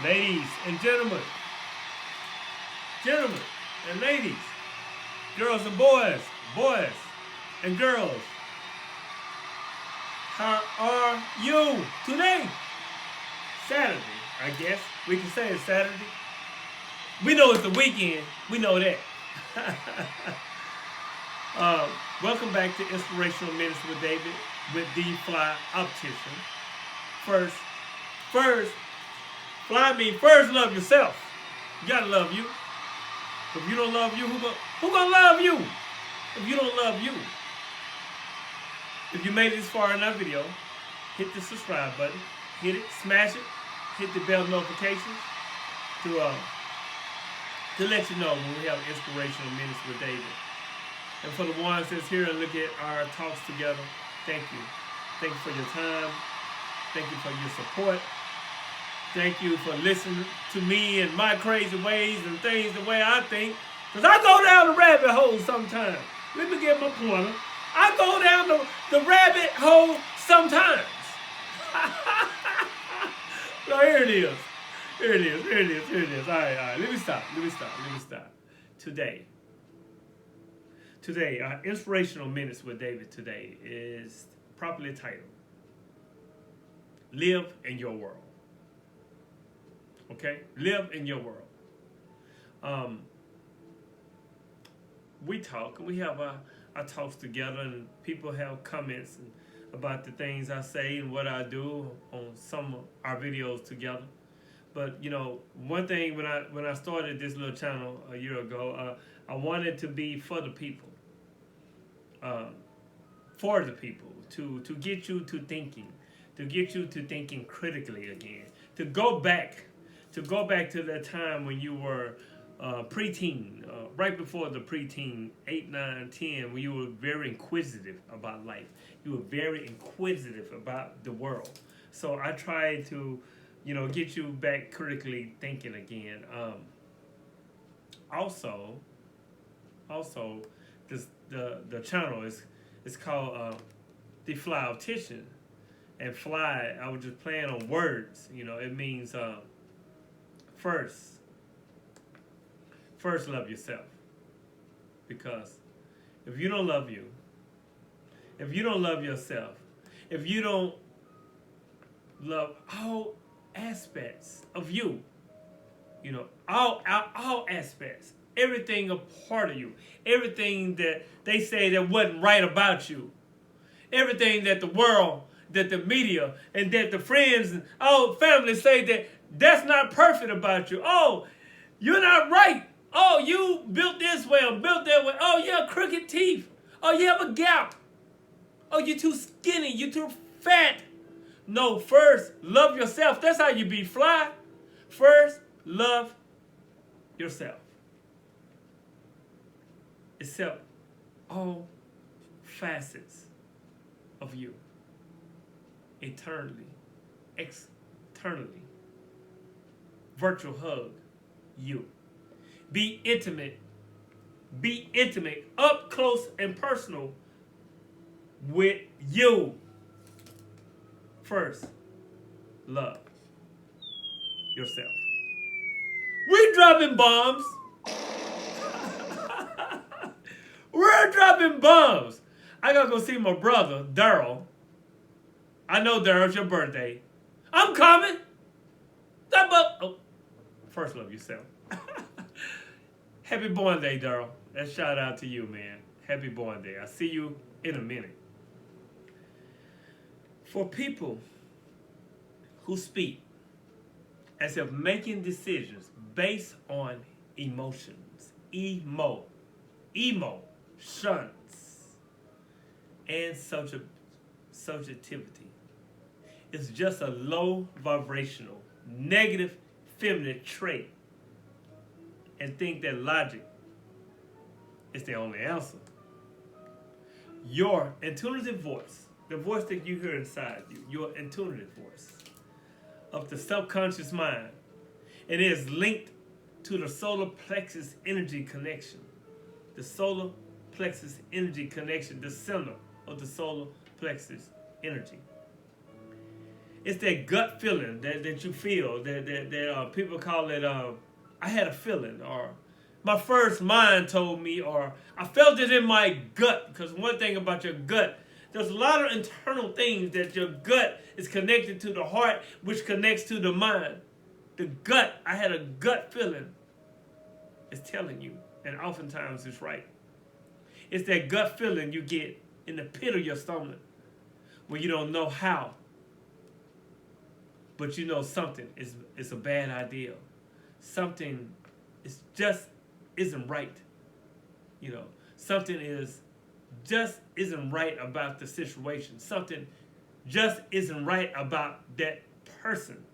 Ladies and gentlemen and ladies, girls and boys and girls, how are you today? Saturday, I guess. We can say it's Saturday. We know it's the weekend. We know that. uh, Welcome back to Inspirational Minutes with David with the Fly Optician. First, first, fly me. First, love yourself. You gotta love you. If you don't love you, who gonna love you? If you don't love you, if you made it this far in our video, hit the subscribe button, hit it, smash it, hit the bell notifications to let you know when we have inspirational minutes with David. And for the ones that's here and look at our talks together, thank you. Thank you for your time. Thank you for your support. Thank you for listening to me and my crazy ways and things the way I think. Because I go down the rabbit hole sometimes. Let me get my pointer. I go down the rabbit hole sometimes. So here it is. Here it is. All right. Let me stop. Today, our inspirational minutes with David today is properly titled, Live in Your World. Okay? Live in your world. We talk, and we have our talks together, and people have comments about the things I say and what I do on some of our videos together. But you know, one thing when I started this little channel a year ago, I wanted to be for the people, to get you to thinking critically again, to go back to that time when you were preteen, right before the preteen, 8, 9, 10, when you were very inquisitive about life. You were very inquisitive about the world. So I tried to, get you back critically thinking again. Also, the channel is called the Fly Optician, and fly. I was just playing on words. It means first love yourself, because if you don't love you, if you don't love yourself, if you don't love all aspects of you, all aspects, everything a part of you, everything that they say that wasn't right about you, everything that the world, that the media, and that the friends and all family say that's not perfect about you. Oh, you're not right. Oh, you built this way or built that way. Oh, you have crooked teeth. Oh, you have a gap. Oh, you're too skinny. You're too fat. No, first, love yourself. That's how you be fly. First, love yourself. Accept all facets of you. Eternally, externally. Virtual hug you. Be intimate, up close and personal with you. First, love yourself. We dropping bombs. We're dropping bombs. I gotta go see my brother, Daryl. I know, Daryl, it's your birthday. I'm coming. First, love yourself. Happy born day, Daryl. That shout out to you, man. Happy born day. I'll see you in a minute. For people who speak as if making decisions based on emotions, emotions, and subjectivity, is just a low vibrational, negative feminine trait, and think that logic is the only answer. Your intuitive voice, the voice that you hear inside you, your intuitive voice of the subconscious mind, it is linked to the solar plexus energy connection. The solar plexus energy connection, the center of the solar plexus energy. It's that gut feeling that you feel that people call it. I had a feeling, or my first mind told me, or I felt it in my gut. Because one thing about your gut, there's a lot of internal things that your gut is connected to the heart, which connects to the mind. The gut, I had a gut feeling. It's telling you, and oftentimes it's right. It's that gut feeling you get in the pit of your stomach when you don't know how, but you know something is a bad idea. Something is just isn't right. You know, something is just isn't right about the situation. Something just isn't right about that person.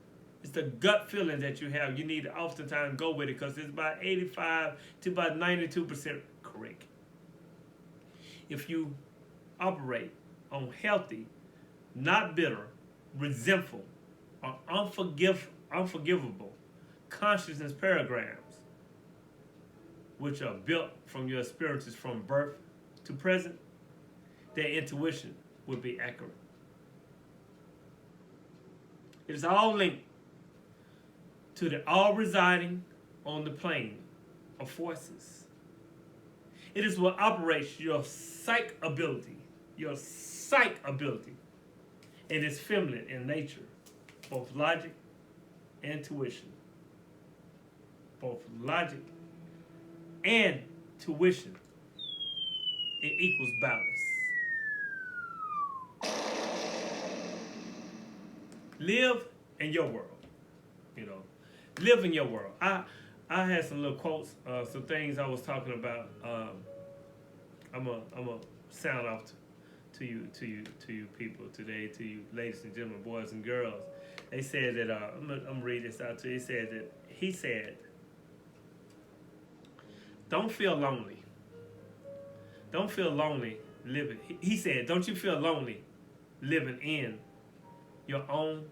It's the gut feeling that you have. You need to oftentimes go with it because it's about 85 to about 92% correct. If you operate on healthy, not bitter, resentful, or unforgivable consciousness paragrams, which are built from your experiences from birth to present, their intuition will be accurate. It is all linked to the all residing on the plane of forces. It is what operates your psych ability. Your psych ability. It is feminine in nature, both logic and tuition. Both logic and tuition. It equals balance. Live in your world. You know, live in your world. I had some little quotes, some things I was talking about. I'm a sound off to you people today, to you ladies and gentlemen, boys and girls. They said that I'm gonna read this out to you. He said, don't feel lonely. Don't feel lonely living. He said, don't you feel lonely living in your own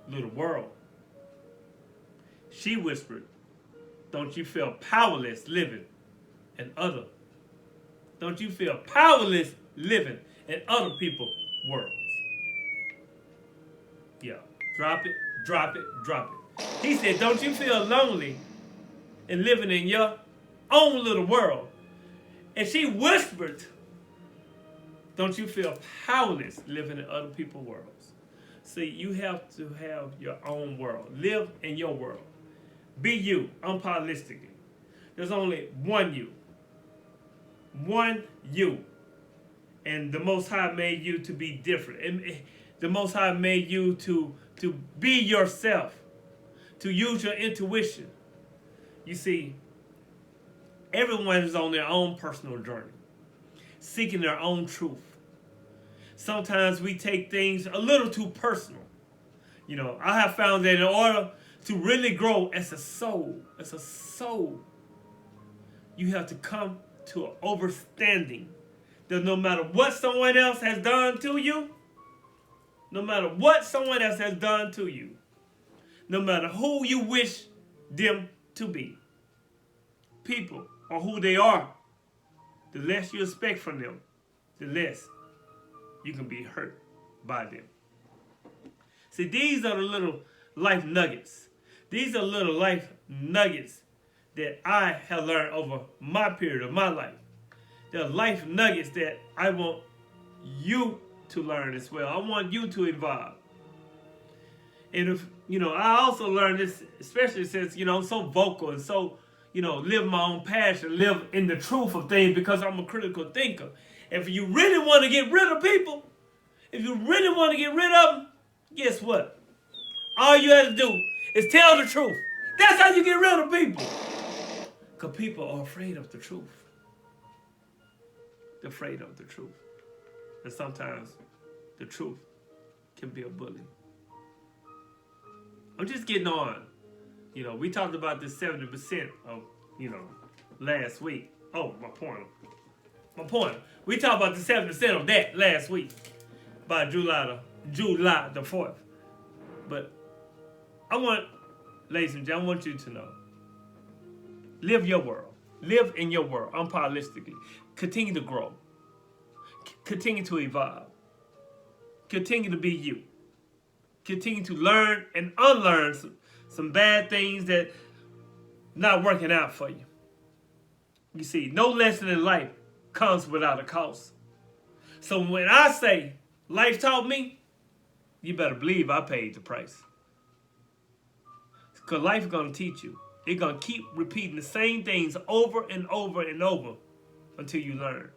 little world? She whispered, don't you feel powerless living in other? Don't you feel powerless living in other people's worlds? Yeah, drop it, drop it, drop it. He said, don't you feel lonely in living in your own little world? And she whispered, don't you feel powerless living in other people's worlds? See, you have to have your own world. Live in your world. Be you, unapologetically. There's only one you. One you. And the Most High made you to be different. And the Most High made you to be yourself. To use your intuition. You see, everyone is on their own personal journey. Seeking their own truth. Sometimes we take things a little too personal. You know, I have found that in order to really grow as a soul, you have to come to an understanding that no matter what someone else has done to you, no matter what someone else has done to you, no matter who you wish them to be, people are who they are. The less you expect from them, the less you can be hurt by them. See, these are the little life nuggets. These are little life nuggets that I have learned over my period of my life. They're life nuggets that I want you to learn as well. I want you to evolve. And if, you know, I also learned this, especially since, you know, I'm so vocal and so, you know, live my own passion, live in the truth of things because I'm a critical thinker. If you really want to get rid of people, if you really want to get rid of them, guess what? All you have to do is tell the truth. That's how you get rid of people. Because people are afraid of the truth. They're afraid of the truth. And sometimes the truth can be a bully. I'm just getting on. You know, we talked about this 70% of, you know, last week. Oh, my point. We talked about the 70% of that last week by July the 4th. But I want, ladies and gentlemen, I want you to know, live your world. Live in your world, unapologetically. Continue to grow. Continue to evolve. Continue to be you. continue to learn and unlearn some bad things that not working out for you. You see, no lesson in life comes without a cost. So when I say life taught me, you better believe I paid the price. Because life is going to teach you. It's going to keep repeating the same things over and over and over until you learn.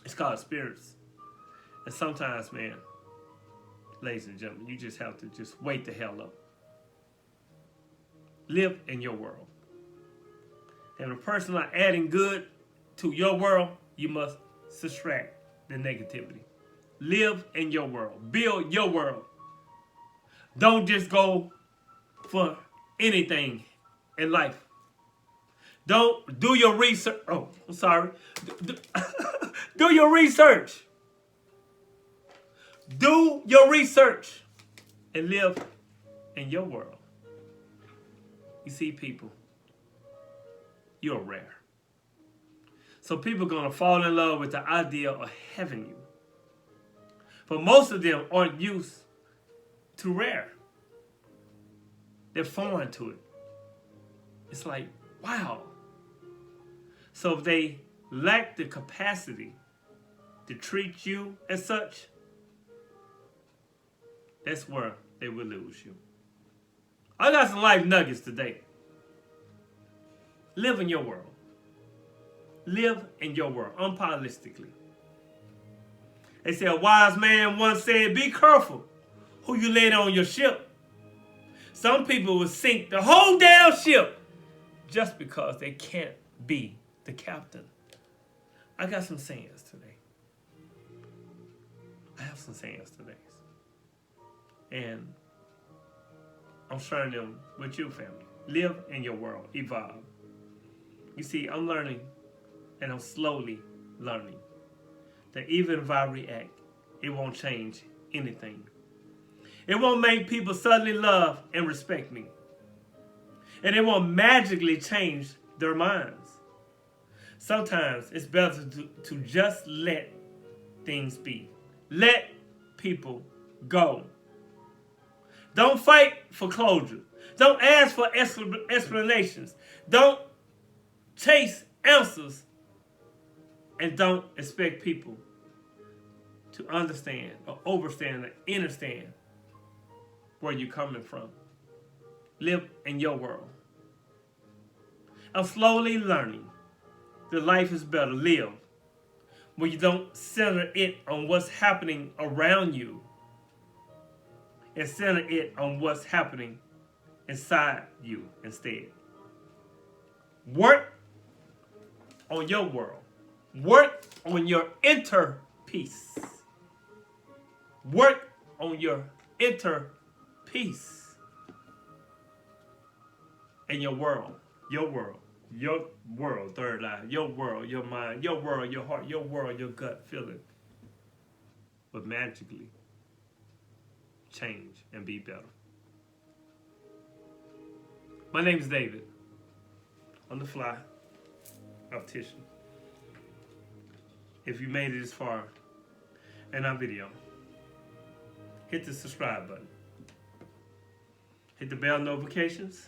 It's called experience. And sometimes, man, ladies and gentlemen, you just have to just wake the hell up. Live in your world. And a person not adding good to your world, you must subtract the negativity. Live in your world. Build your world. Don't just go for anything in life. Don't do your research. Oh, I'm sorry. Do your research. Do your research and live in your world. You see, people, you're rare. So people are going to fall in love with the idea of having you. But most of them aren't used to rare. They're foreign to it. It's like, wow. So if they lack the capacity to treat you as such, that's where they will lose you. I got some life nuggets today. Live in your world. Live in your world, unpolistically. They say a wise man once said, be careful who you let on your ship. Some people will sink the whole damn ship just because they can't be the captain. I got some sayings today. I have some sayings today. And I'm sharing them with you, family. Live in your world. Evolve. You see, I'm learning, and I'm slowly learning, that even if I react, it won't change anything. It won't make people suddenly love and respect me. And it won't magically change their minds. Sometimes it's better to just let things be. Let people go. Don't fight for closure. Don't ask for explanations. Don't chase answers. And don't expect people to understand or overstand or understand where you're coming from. Live in your world. I'm slowly learning that life is better lived when you don't center it on what's happening around you and center it on what's happening inside you instead. Work on your world. Work on your inner peace. Work on your inner peace. In your world, third eye, your world, your mind, your world, your heart, your world, your gut feeling will magically change and be better. My name is David. On the fly, Optician. If you made it this far in our video, hit the subscribe button. Hit the bell notifications.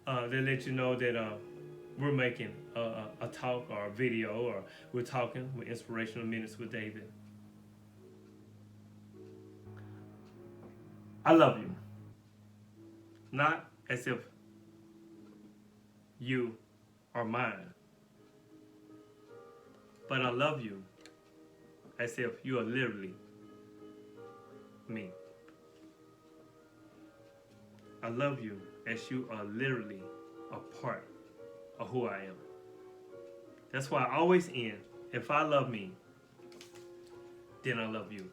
They let you know that we're making a talk or a video, or we're talking with Inspirational Minutes with David. I love you. Not as if you are mine, but I love you as if you are literally me. I love you as you are literally a part of who I am. That's why I always end, if I love me, then I love you.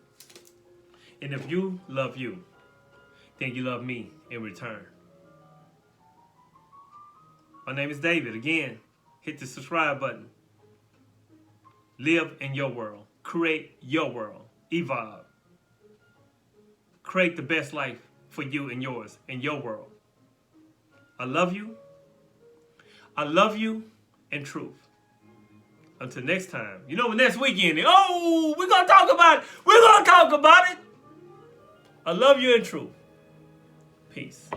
And if you love you, then you love me in return. My name is David. Again, hit the subscribe button. Live in your world. Create your world. Evolve. Create the best life for you and yours in your world. I love you. I love you in truth. Until next time. You know, next weekend, we're going to talk about it. We're going to talk about it. I love you in truth. Peace.